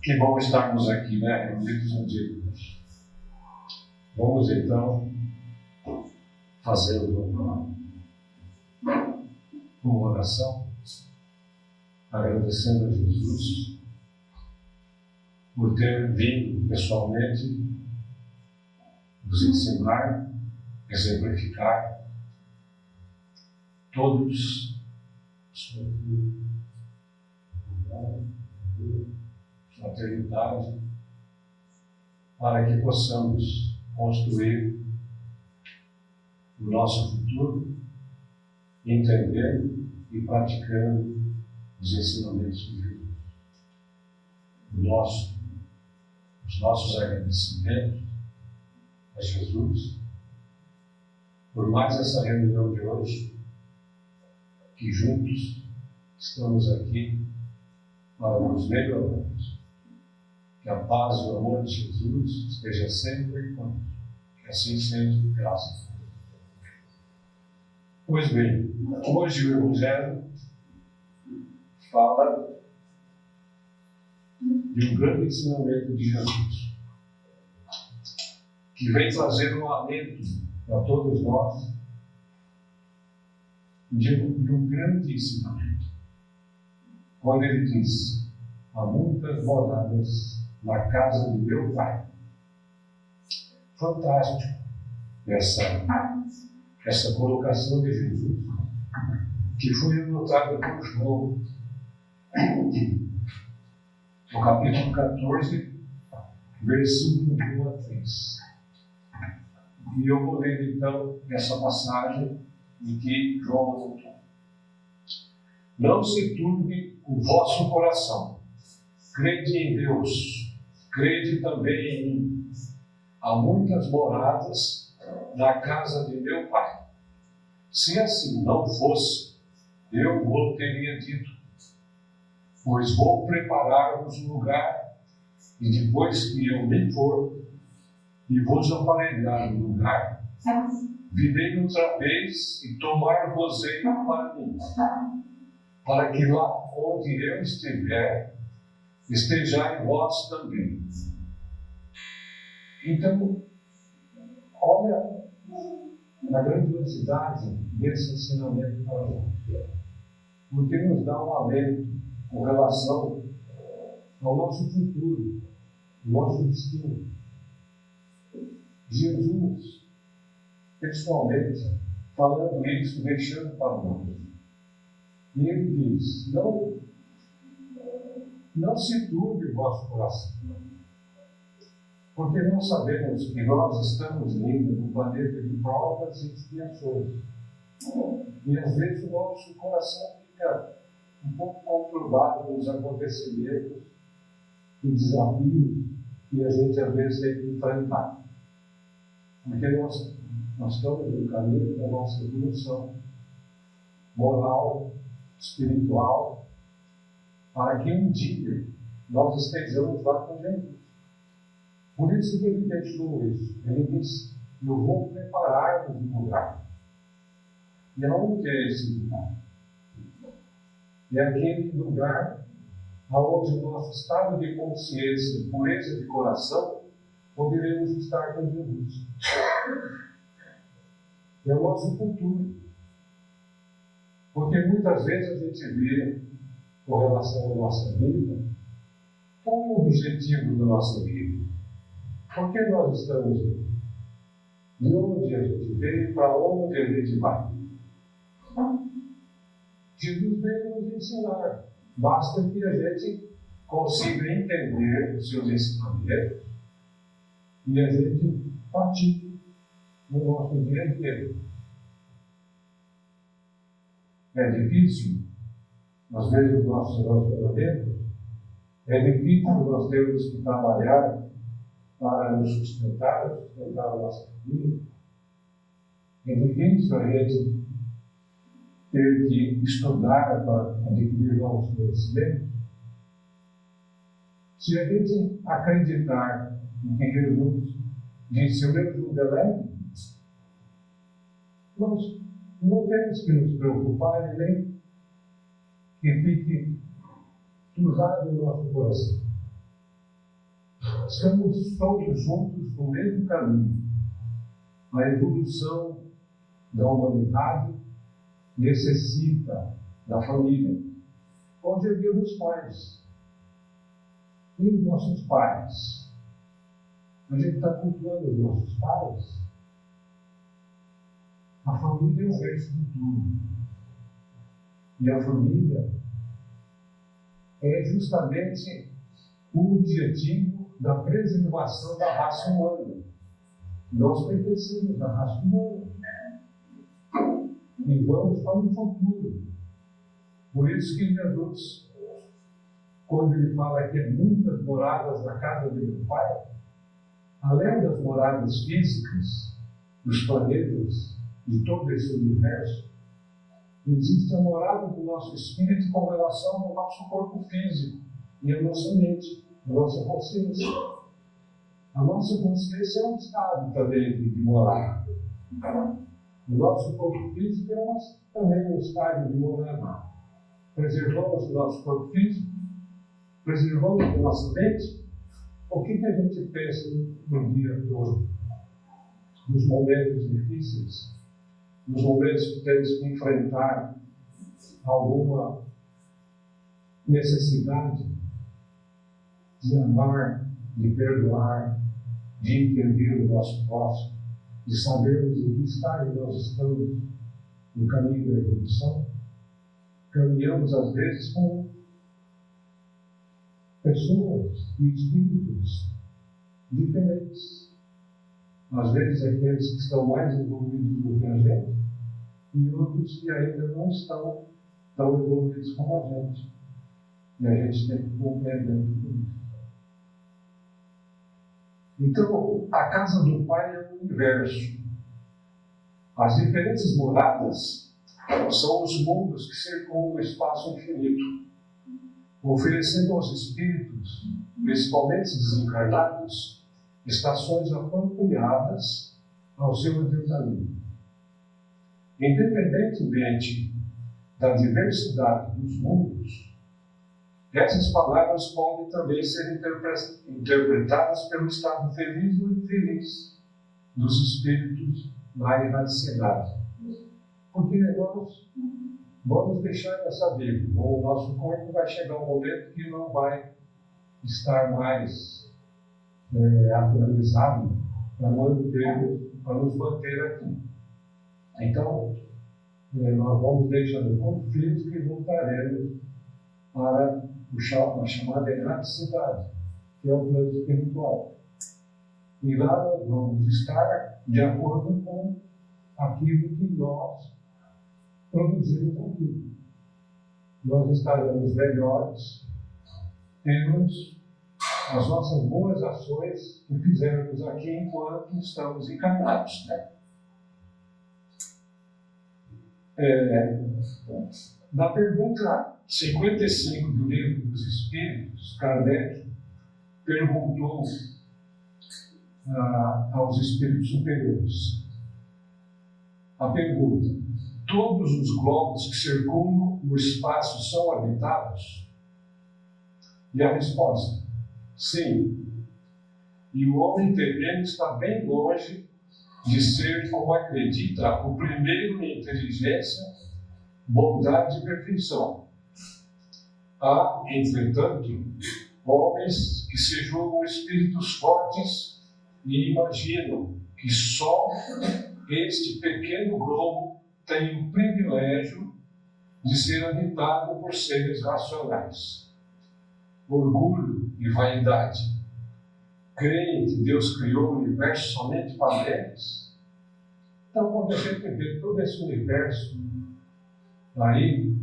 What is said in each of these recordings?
Que bom estarmos aqui, né? Reunidos no dia de hoje. Vamos então fazer uma oração, agradecendo a Jesus por ter vindo pessoalmente nos ensinar, exemplificar todos fraternidade, para que possamos construir o nosso futuro, entendendo e praticando os ensinamentos de Jesus. Os nossos agradecimentos a Jesus por mais essa reunião de hoje, que juntos estamos aqui para nos melhorarmos. Que a paz e o amor de Jesus esteja sempre conosco. Que assim seja, graças a Deus. Pois bem, hoje o Evangelho fala de um grande ensinamento de Jesus, que vem trazer um alento para todos nós de um grande ensinamento. Quando ele diz: há muitas moradas na casa de meu Pai. Fantástico essa colocação de Jesus, que foi anotada por João, no capítulo 14, versículo 1 a 3. E eu vou ler então essa passagem em que João anotou. Não se turbe o vosso coração. Crede em Deus, crede também em mim. Há muitas moradas na casa de meu Pai. Se assim não fosse, eu vou teria dito, pois vou preparar-vos um lugar, e depois que eu me for e vos aparelhar um lugar, virei outra vez e tomar-vos-ei para mim, para que lá onde eu estiver, estejai vós também. Então, olha a grandiosidade desse ensinamento para nós, porque nos dá um alento com relação ao nosso futuro, ao nosso destino. Jesus, pessoalmente, falando isso, deixando para nós. E ele diz: não se turbe o vosso coração, porque nós sabemos que nós estamos indo no planeta de provas e expiações. E às vezes o nosso coração fica um pouco conturbado com os acontecimentos e desafios que a gente às vezes tem que enfrentar. Porque nós estamos no caminho da nossa evolução moral, espiritual, para que um dia nós estejamos lá com Jesus. Por isso que ele deixou isso. Ele disse: eu vou preparar-vos um lugar. E aonde é esse lugar? É aquele lugar onde o nosso estado de consciência e pureza de coração poderemos estar com Jesus. É o nosso futuro. Porque muitas vezes a gente vê, com relação à nossa vida, qual é o objetivo da nossa vida? Por que nós estamos aqui? De onde a gente veio e para onde a gente vai? Jesus veio nos ensinar. Basta que a gente consiga entender os seus ensinamentos e a gente pratique no nosso dia a dia. É difícil, às vezes, os nossos relacionamentos, é difícil nós termos que trabalhar para nos sustentar a nossa família. É difícil a gente ter que estudar para adquirir novos conhecimentos. Se a gente acreditar em que Jesus disse: o meu jugo é leve, nós não temos que nos preocupar e nem que fique turvado o nosso coração. Estamos todos juntos no mesmo caminho. A evolução da humanidade necessita da família. Hoje é dia dos pais. E os nossos pais? A gente está cultuando os nossos pais. A família é o berço de tudo. E a família é justamente o objetivo da preservação da raça humana. Nós pertencemos à raça humana. E vamos para o futuro. Por isso que Jesus, quando ele fala que é muitas moradas na casa de meu Pai, além das moradas físicas, dos planetas, de todo esse universo, existe a morada do nosso espírito com relação ao nosso corpo físico e à nossa mente, à nossa consciência. A nossa consciência é um estado também de morada. O nosso corpo físico é também um estado de morada. Preservamos o nosso corpo físico, preservamos a nossa mente. O que a gente pensa no dia todo? Nos momentos difíceis? Nos momentos que temos que enfrentar alguma necessidade de amar, de perdoar, de entender o nosso próximo, de sabermos em que estágio nós estamos no caminho da evolução. Caminhamos, às vezes, com pessoas e espíritos diferentes. Às vezes, aqueles que estão mais evoluídos do que a gente, e outros que ainda não estão tão evoluídos como a gente. E a gente tem que compreender tudo isso. Então, a casa do Pai é o universo. As diferentes moradas são os mundos que circundam o espaço infinito, oferecendo aos espíritos, principalmente desencarnados, estações apropriadas ao seu adiantamento. Independentemente da diversidade dos mundos, essas palavras podem também ser interpretadas pelo estado feliz ou infeliz dos espíritos na erradicidade. Porque nós vamos deixar essa vida. O nosso corpo vai chegar um momento que não vai estar mais atualizado para nos manter aqui. Então, nós vamos deixando o corpo físico e voltaremos para a chamada erradicidade, que é o plano espiritual. E lá nós vamos estar de acordo com aquilo que nós produzimos aqui. Nós estaremos melhores, temos as nossas boas ações que fizemos aqui enquanto estamos encarnados. Na pergunta 55 do Livro dos Espíritos, Kardec perguntou aos espíritos superiores. A pergunta: todos os globos que circulam o espaço são habitados? E a resposta: sim. E o homem terreno está bem longe de ser, como acredita, o primeiro em inteligência, bondade e perfeição. Há, entretanto, homens que se julgam espíritos fortes e imaginam que só este pequeno globo tem o privilégio de ser habitado por seres racionais. Orgulho e vaidade. Creem que Deus criou o universo somente para eles? Então, quando a gente vê todo esse universo aí,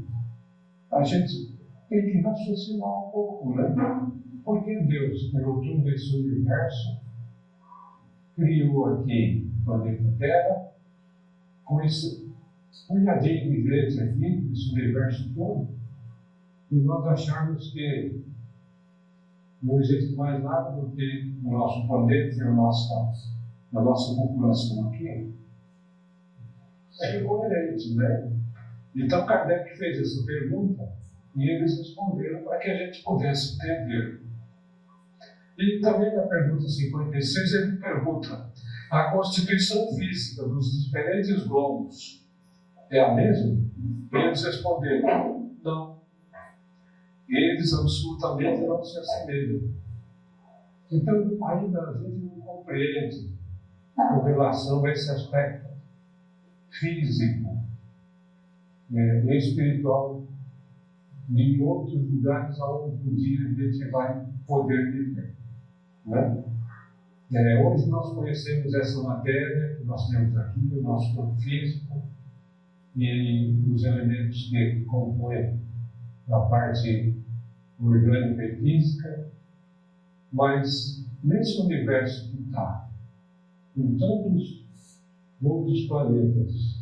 a gente tem que raciocinar um pouco, né? Porque Deus criou todo esse universo, criou aqui o planeta Terra, com esse punhadinho de gente aqui, esse universo todo, e nós acharmos que não existe mais nada do que o nosso planeta e a nossa população aqui. É incoerente, né? Então Kardec fez essa pergunta e eles responderam para que a gente pudesse entender. E também na pergunta 56 ele pergunta: a constituição física dos diferentes globos é a mesma? Eles responderam: não. Eles absolutamente não se assemelham. Então, ainda a gente não compreende com relação a esse aspecto físico e espiritual de outros lugares onde um dia a gente vai poder viver. Né? Hoje nós conhecemos essa matéria que nós temos aqui, o nosso corpo físico e os elementos que compõem a parte orgânica e física, mas nesse universo que está, em tantos outros planetas,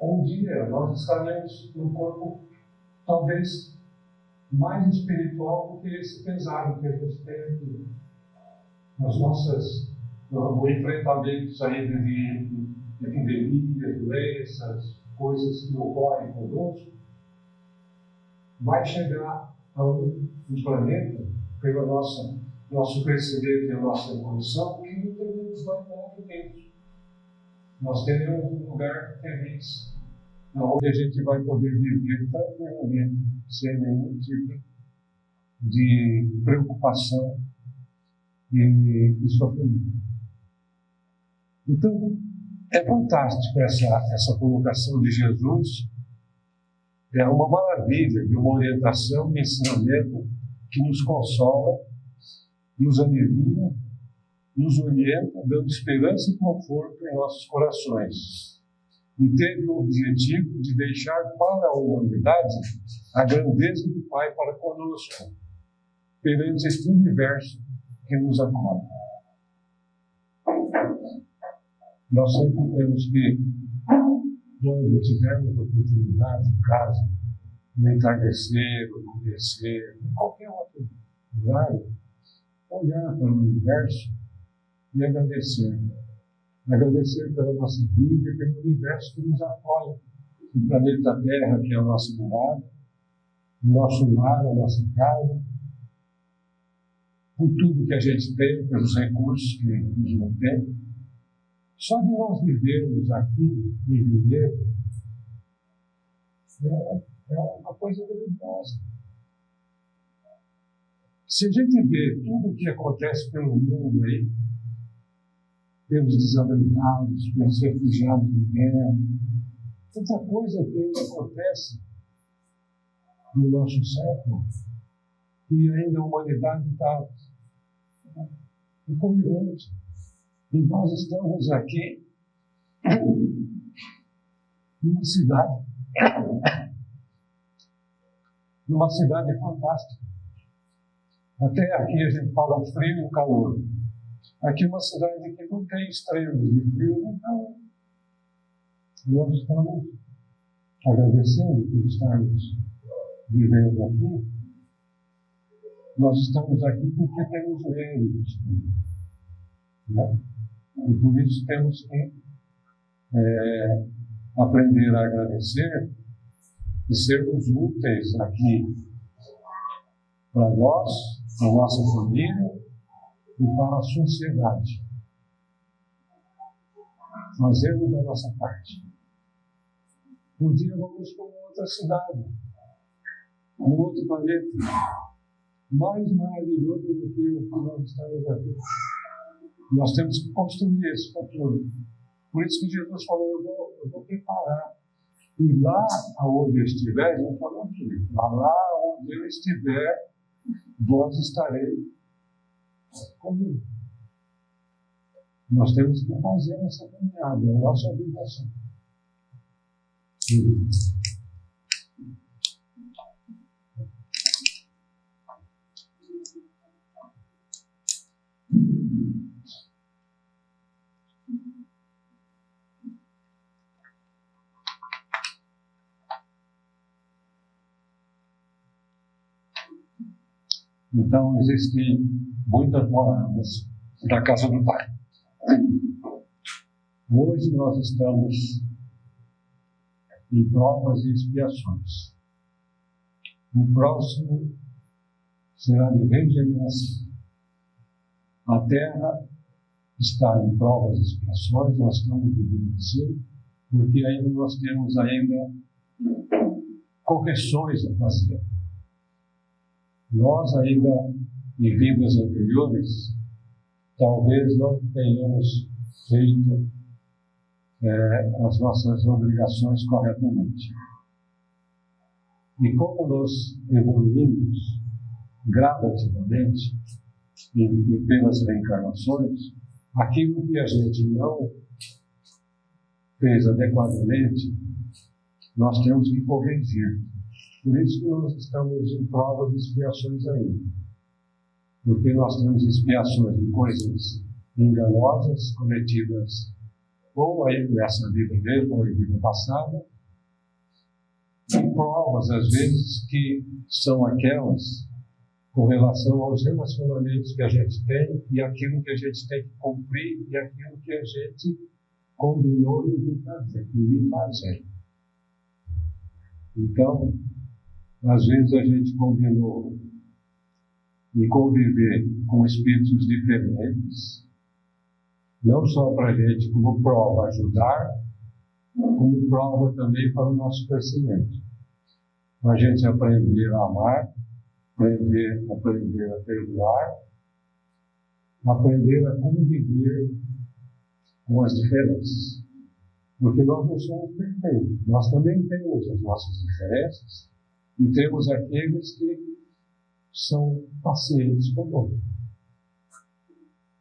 um dia nós estaremos num corpo talvez mais espiritual do que esse pesado que a gente tem aqui. Nas nossas enfrentamentos aí de epidemias, doenças, coisas que ocorrem conosco, vai chegar a um planeta, pelo nosso crescimento e a nossa evolução, que não teremos mais nada dentro. Nós teremos um lugar feliz, onde a gente vai poder viver tranquilamente, sem nenhum tipo de preocupação e sofrimento. Então, é fantástico essa colocação de Jesus. É uma maravilha de uma orientação e ensinamento que nos consola, nos alivia, nos orienta, dando esperança e conforto em nossos corações. E teve o objetivo de deixar para a humanidade a grandeza do Pai para conosco, perante este universo que nos acolhe. Nós sempre temos que, quando tivermos a oportunidade, em casa, no entardecer, no amanhecer, em qualquer outro lugar, olhar para o universo e agradecer. Agradecer pela nossa vida e pelo universo que nos acolhe. O planeta Terra, que é a nossa morada, o nosso lar, a nossa casa, por tudo que a gente tem, pelos recursos que nos mantém. Só de nós vivermos aqui em Vinhedo é uma coisa grandiosa. Se a gente vê tudo o que acontece pelo mundo aí, pelos desabrigados, pelos refugiados de guerra, tanta coisa que acontece no nosso século, e ainda a humanidade está inconveniente. E nós estamos aqui numa cidade fantástica. Até aqui a gente fala frio e calor. Aqui é uma cidade que não tem extremos de frio nem calor. Nós estamos agradecendo por estarmos vivendo aqui. Nós estamos aqui porque temos méritos, né? E por isso temos que aprender a agradecer e sermos úteis aqui para nós, para a nossa família e para a sociedade. Fazermos a nossa parte. Um dia vamos para uma outra cidade, um outro planeta, mais maravilhoso do que o que nós estamos aqui. Nós temos que construir esse futuro. Por isso que Jesus falou, eu vou preparar. E lá onde eu estiver, ele falou aqui, lá onde eu estiver, vós estarei comigo. Nós temos que fazer essa caminhada, é a nossa obrigação. Então, existem muitas moradas da casa do Pai. Hoje nós estamos em provas e expiações. No próximo será de regeneração. A Terra está em provas e expiações, nós estamos vivendo assim, porque ainda nós temos correções a fazer. Nós ainda, em vidas anteriores, talvez não tenhamos feito as nossas obrigações corretamente. E como nós evoluímos gradativamente e pelas reencarnações, aquilo que a gente não fez adequadamente, nós temos que corrigir. Por isso que nós estamos em provas de expiações ainda. Porque nós temos expiações de coisas enganosas cometidas ou nessa vida mesmo, ou em vida passada, e provas, às vezes, que são aquelas com relação aos relacionamentos que a gente tem e aquilo que a gente tem que cumprir e aquilo que a gente combinou e vir fazer. Então, às vezes a gente combinou em conviver com espíritos diferentes, não só para a gente, como prova ajudar, como prova também para o nosso crescimento. Para a gente aprender a amar, aprender a perdoar, aprender a conviver com as diferenças. Porque nós não somos perfeitos, nós também temos as nossas diferenças e temos aqueles que são pacientes conosco.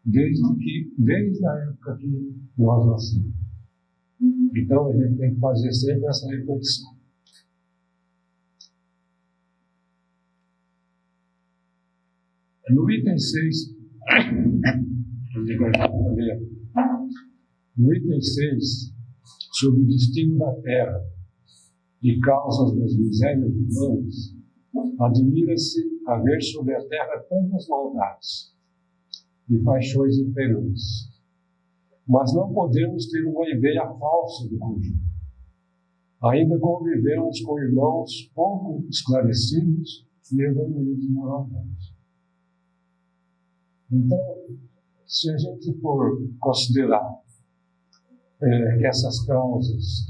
Desde a época que nós nascemos. Então a gente tem que fazer sempre essa reflexão. No item 6, sobre o destino da Terra e causas das misérias humanas, admira-se haver sobre a Terra tantas maldades e paixões inferiores. Mas não podemos ter uma ideia falsa do conjunto. Ainda convivemos com irmãos pouco esclarecidos e evoluídos moralmente. Então, se a gente for considerar essas causas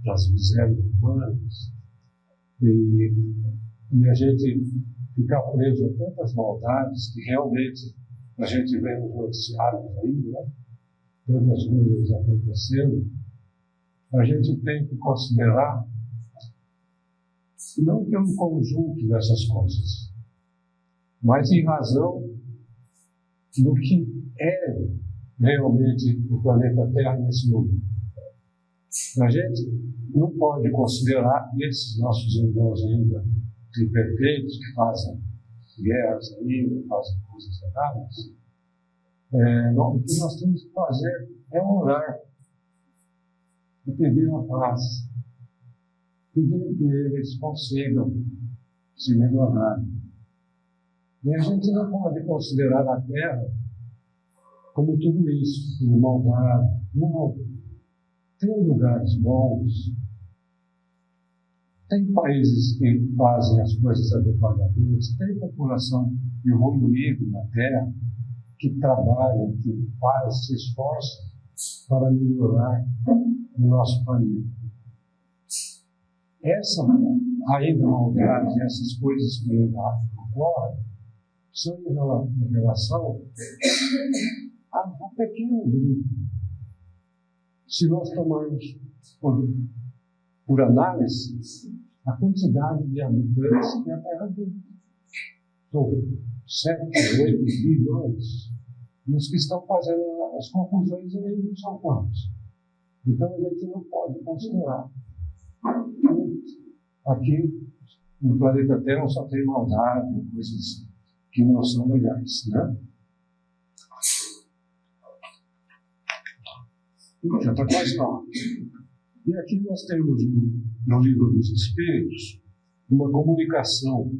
das misérias humanas e a gente ficar preso a tantas maldades que realmente a gente vê nos noticiários aí, né? Tantas coisas acontecendo, a gente tem que considerar não pelo conjunto dessas coisas, mas em razão do que é realmente o planeta Terra nesse momento. A gente não pode considerar esses nossos irmãos ainda imperfeitos, que fazem guerras ainda, fazem coisas erradas. O que nós temos que fazer é orar e pedir a paz, pedir que eles consigam se melhorar. E a gente não pode considerar a Terra como tudo isso, como maldade. Não. Tem lugares bons, tem países que fazem as coisas adequadamente, tem população evoluída na Terra, que trabalha, que faz, se esforça para melhorar o nosso planeta. Essa ainda maldade, essas coisas que ainda ocorrem, são em relação a um pequeno grupo. Se nós tomarmos por análise a quantidade de habitantes que a Terra tem, são 7, 8 bilhões, e os que estão fazendo as conclusões aí não são quantos. Então a gente não pode considerar que aqui no planeta Terra só tem maldade, coisas que não são legais, né? Já está quase na hora. E aqui nós temos no Livro dos Espíritos uma comunicação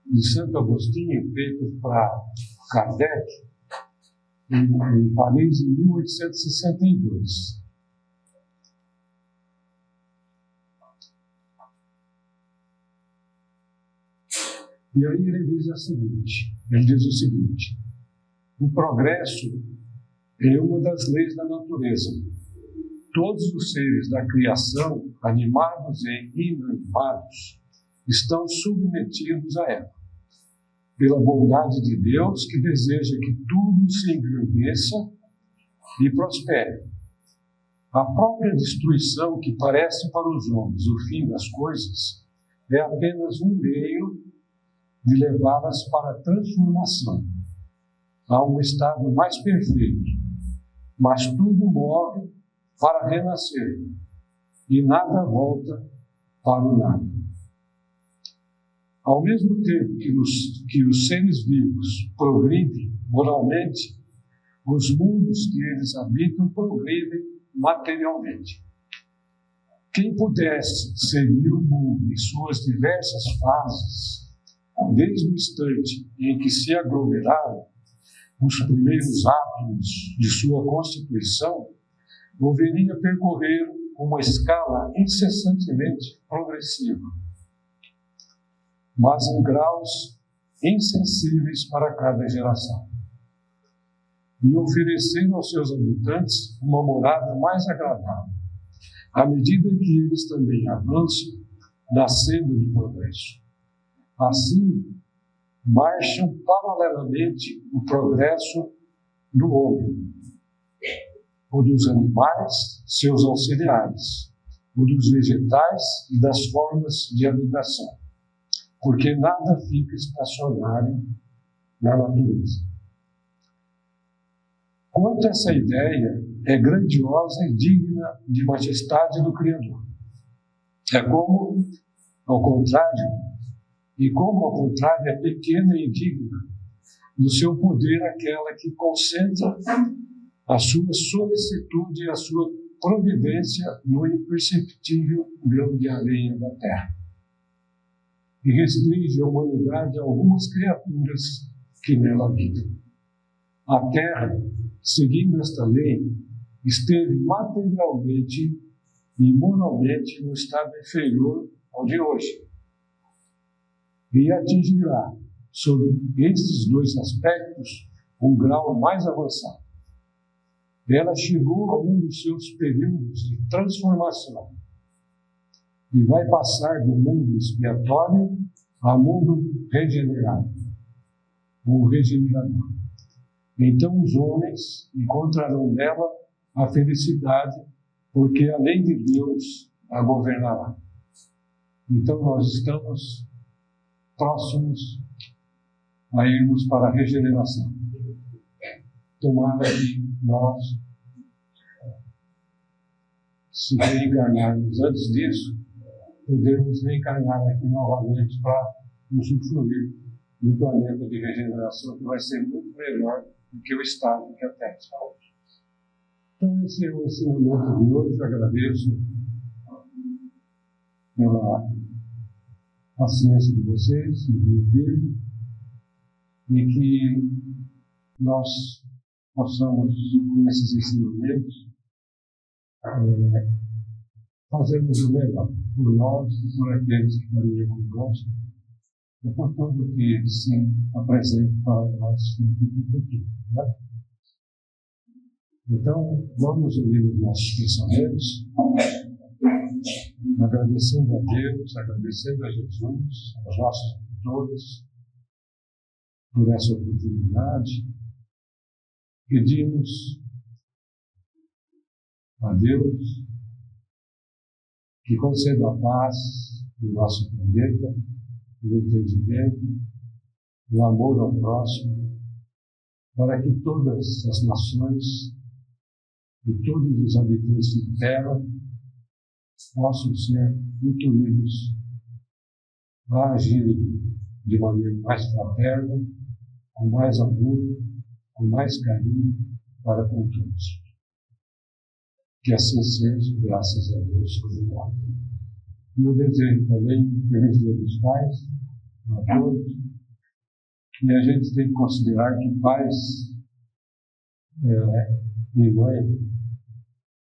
de Santo Agostinho, feito para Kardec, em Paris, em 1862. E aí ele diz o seguinte: o progresso é uma das leis da natureza. Todos os seres da criação, animados e inanimados, estão submetidos a ela, pela bondade de Deus, que deseja que tudo se engrandeça e prospere. A própria destruição, que parece para os homens o fim das coisas, é apenas um meio de levá-las para a transformação, a um estado mais perfeito. Mas tudo morre para renascer, e nada volta para o nada. Ao mesmo tempo que os seres vivos progridem moralmente, os mundos que eles habitam progridem materialmente. Quem pudesse seguir o mundo em suas diversas fases, desde o instante em que se aglomeraram os primeiros átomos de sua constituição, deveria percorrer uma escala incessantemente progressiva, mas em graus insensíveis para cada geração, e oferecer aos seus habitantes uma morada mais agradável, à medida que eles também avançam na senda do progresso. Assim, marcham paralelamente o progresso do homem, o dos animais, seus auxiliares, o dos vegetais e das formas de habitação, porque nada fica estacionário na natureza. Quanto a essa ideia, é grandiosa e digna de majestade do Criador. Como ao contrário é pequena e indigna no seu poder aquela que concentra a sua solicitude e a sua providência no imperceptível grão de areia da terra, e restringe a humanidade a algumas criaturas que nela habitam. A terra, seguindo esta lei, esteve materialmente e moralmente no estado inferior ao de hoje, e atingirá, sob esses dois aspectos, um grau mais avançado. Ela chegou a um dos seus períodos de transformação e vai passar do mundo expiatório ao mundo regenerado, o regenerador. Então os homens encontrarão nela a felicidade, porque a lei de Deus a governará. Então nós estamos próximos a irmos para a regeneração. Tomara que nós, se reencarnarmos antes disso, podemos reencarnar aqui novamente para usufruir do planeta de regeneração, que vai ser muito melhor do que o estado que a Terra está hoje. Então, esse é o ensinamento de hoje. Agradeço pela paciência de vocês, de me ouvir, e que nós possamos, com esses ensinamentos, fazermos o melhor por nós e por aqueles que caminham conosco, e por tudo que se apresenta para nós no futuro. Né? Então, vamos unir os nossos pensamentos, agradecendo a Deus, agradecendo a Jesus, aos nossos mentores, por essa oportunidade. Pedimos a Deus que conceda a paz no nosso planeta, o entendimento, o amor ao próximo, para que todas as nações e todos os habitantes da Terra possam ser intuídos a agirem de maneira mais fraterna, com mais amor, com mais carinho para com todos. Que assim seja, graças a Deus. E eu desejo também um feliz Dia dos Pais a todos. E a gente tem que considerar que pais e mãe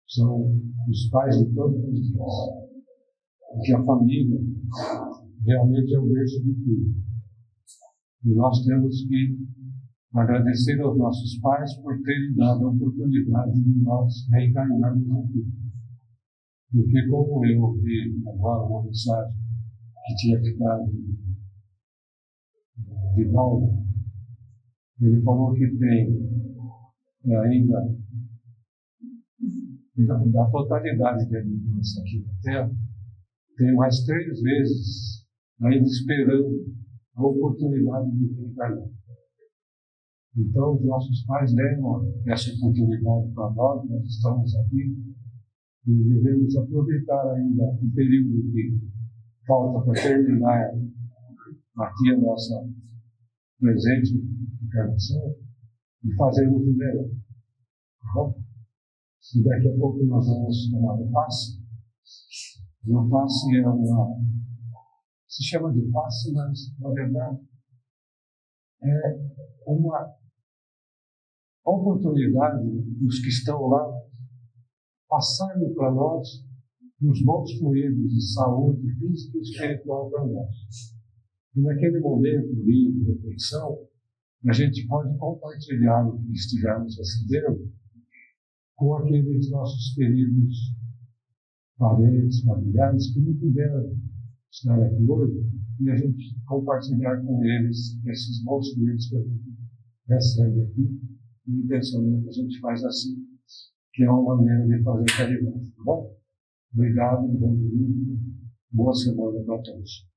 são os pais de todos os dias. Porque a família realmente é o berço de tudo. E nós temos que agradecer aos nossos pais por terem dado a oportunidade de nós reencarnarmos aqui. Porque como eu ouvi agora uma mensagem que tinha ficado de Valdo, ele falou que tem ainda, da totalidade de habitantes aqui na Terra, tem mais 3 vezes ainda esperando a oportunidade de reencarnar. Então, os nossos pais deram essa oportunidade para nós estamos aqui e devemos aproveitar ainda o período que falta para terminar aqui a nossa presente encarnação e fazermos o melhor. Tá bom? Se daqui a pouco nós vamos tomar o passe, o passe se chama de passe, mas na verdade é uma oportunidade dos que estão lá passarem para nós os bons fluidos de saúde física e espiritual para nós. E naquele momento de reflexão, a gente pode compartilhar o que estivermos recebendo com aqueles nossos queridos parentes, familiares que não puderam estar aqui hoje, e a gente compartilhar com eles esses bons fluidos que a gente recebe aqui. E o pensamento a gente faz assim, que é uma maneira de fazer caridade. Tá bom? Obrigado, bom domingo, boa semana para todos.